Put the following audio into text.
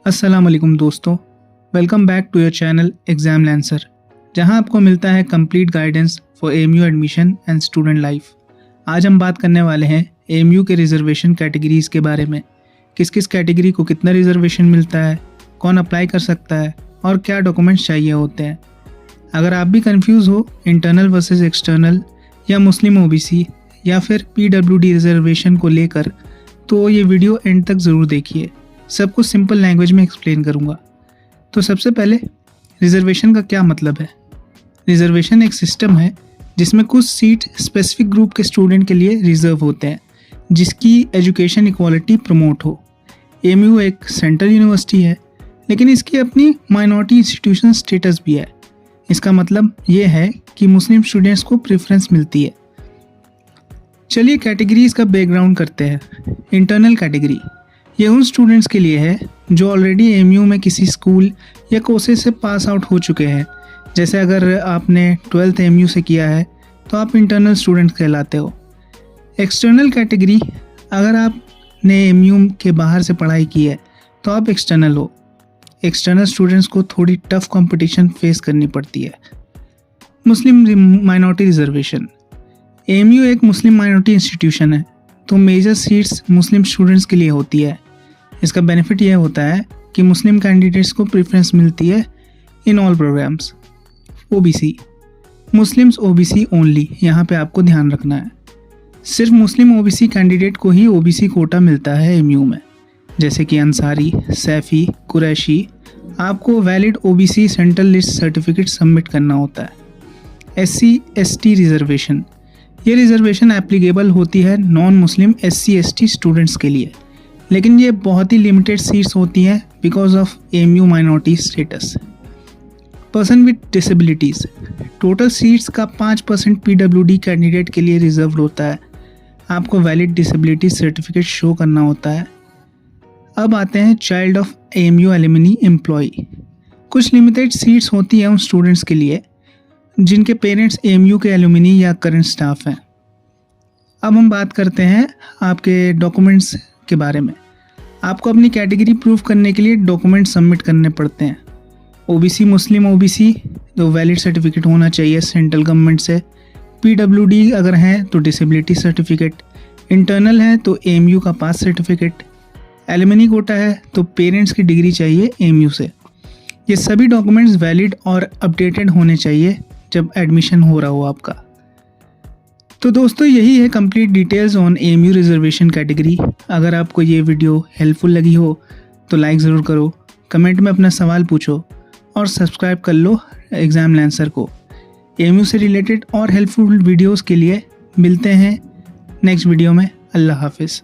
अस्सलाम वालेकुम दोस्तों, welcome back to your channel exam lancer, जहां आपको मिलता है complete guidance for AMU admission and student life. आज हम बात करने वाले हैं एएमयू के रिजर्वेशन कैटेगरीज़ के बारे में। किस किस कैटेगरी को कितना रिजर्वेशन मिलता है, कौन अप्लाई कर सकता है और क्या डॉक्यूमेंट्स चाहिए होते हैं। अगर आप भी कंफ्यूज हो इंटरनल वर्सेस एक्सटर्नल या मुस्लिम ओबीसी या फिर पीडब्ल्यूडी रिजर्वेशन को लेकर, तो ये वीडियो एंड तक ज़रूर देखिए। सब कुछ सिंपल लैंग्वेज में एक्सप्लेन करूँगा। तो सबसे पहले रिजर्वेशन का क्या मतलब है। रिजर्वेशन एक सिस्टम है जिसमें कुछ सीट स्पेसिफिक ग्रुप के स्टूडेंट के लिए रिजर्व होते हैं, जिसकी एजुकेशन इक्वालिटी प्रमोट हो। एएमयू एक सेंट्रल यूनिवर्सिटी है, लेकिन इसकी अपनी माइनॉरिटी इंस्टीट्यूशन स्टेटस भी है। इसका मतलब ये है कि मुस्लिम स्टूडेंट्स को प्रेफरेंस मिलती है। चलिए कैटेगरीज का बैकग्राउंड करते हैं। इंटरनल कैटेगरी ये उन स्टूडेंट्स के लिए है जो ऑलरेडी एएमयू में किसी स्कूल या कोर्सेज से पास आउट हो चुके हैं। जैसे अगर आपने 12th एएमयू से किया है तो आप इंटरनल स्टूडेंट कहलाते हो। एक्सटर्नल कैटेगरी, अगर आपने एएमयू के बाहर से पढ़ाई की है तो आप एक्सटर्नल हो। एक्सटर्नल स्टूडेंट्स को थोड़ी टफ कंपटीशन फेस करनी पड़ती है। मुस्लिम माइनॉरिटी रिजर्वेशन, एएमयू एक मुस्लिम माइनॉरिटी इंस्टीट्यूशन है, तो मेजर सीट्स मुस्लिम स्टूडेंट्स के लिए होती है। इसका बेनिफिट यह होता है कि मुस्लिम कैंडिडेट्स को प्रेफरेंस मिलती है in all programmes. OBC, Muslims OBC only, यहाँ पे आपको ध्यान रखना है। सिर्फ मुस्लिम ओबीसी कैंडिडेट को ही ओबीसी कोटा मिलता है एएमयू में, जैसे कि अंसारी, सैफ़ी, कुरैशी। आपको valid OBC central list certificate submit करना होता है। एससी एसटी रिजर्वेशन, ये रिजर्वेशन एप्लीकेबल होती है non Muslim SC ST students के लिए, लेकिन ये बहुत ही लिमिटेड सीट्स होती हैं because of AMU minority status. Person with disabilities, total seats का 5% पीडब्ल्यूडी कैंडिडेट के लिए रिजर्व होता है। आपको वैलिड डिसेबिलिटी सर्टिफिकेट शो करना होता है। अब आते हैं child of AMU alumni employee. कुछ लिमिटेड सीट्स होती हैं उन स्टूडेंट्स के लिए जिनके पेरेंट्स एएमयू के एलुमनी या करंट स्टाफ हैं। अब हम बात करते हैं आपके डॉक्यूमेंट्स के बारे में। आपको अपनी कैटेगरी प्रूव करने के लिए डॉक्यूमेंट सबमिट करने पड़ते हैं। ओबीसी मुस्लिम ओबीसी तो वैलिड सर्टिफिकेट होना चाहिए सेंट्रल गवर्नमेंट से। पीडब्ल्यूडी अगर हैं तो डिसेबिलिटी सर्टिफिकेट। इंटरनल है तो एएमयू का पास सर्टिफिकेट। एलुमनी कोटा है तो पेरेंट्स की डिग्री चाहिए एएमयू से। ये सभी डॉक्यूमेंट्स वैलिड और अपडेटेड होने चाहिए जब एडमिशन हो रहा हो आपका। तो दोस्तों यही है complete details on AMU reservation category. अगर आपको ये वीडियो हेल्पफुल लगी हो तो लाइक ज़रूर करो, कमेंट में अपना सवाल पूछो और सब्सक्राइब कर लो एग्ज़ाम लैंसर को। एएमयू से रिलेटेड और हेल्पफुल वीडियोस के लिए मिलते हैं नेक्स्ट वीडियो में। अल्लाह हाफिज़।